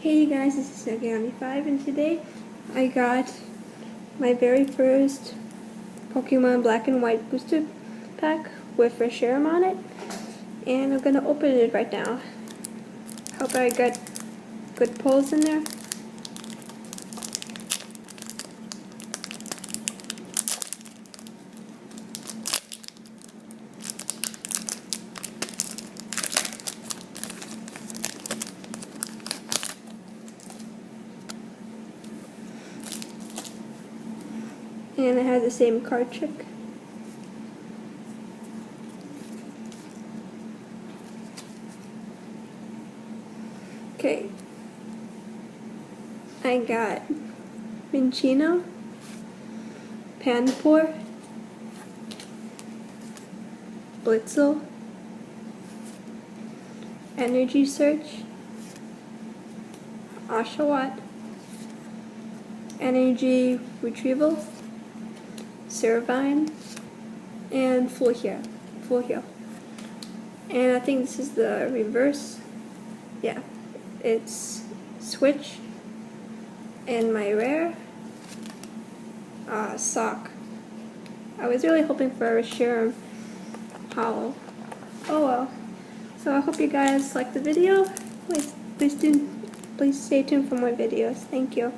Hey guys, this is Agami5 and today I got my very first Pokemon Black and White booster pack with Reshiram on it, and I'm gonna open it right now. Hope I got good pulls in there. And it has the same card trick. Okay. I got Minchino, Panpour, Blitzel, Energy Search, Oshawott, Energy Retrieval, Servine, and Full Heal. And I think this is the reverse. Yeah, it's Switch, and my rare, Sock. I was really hoping for a Reshiram Hollow. Oh well. So I hope you guys liked the video. Please stay tuned for more videos. Thank you.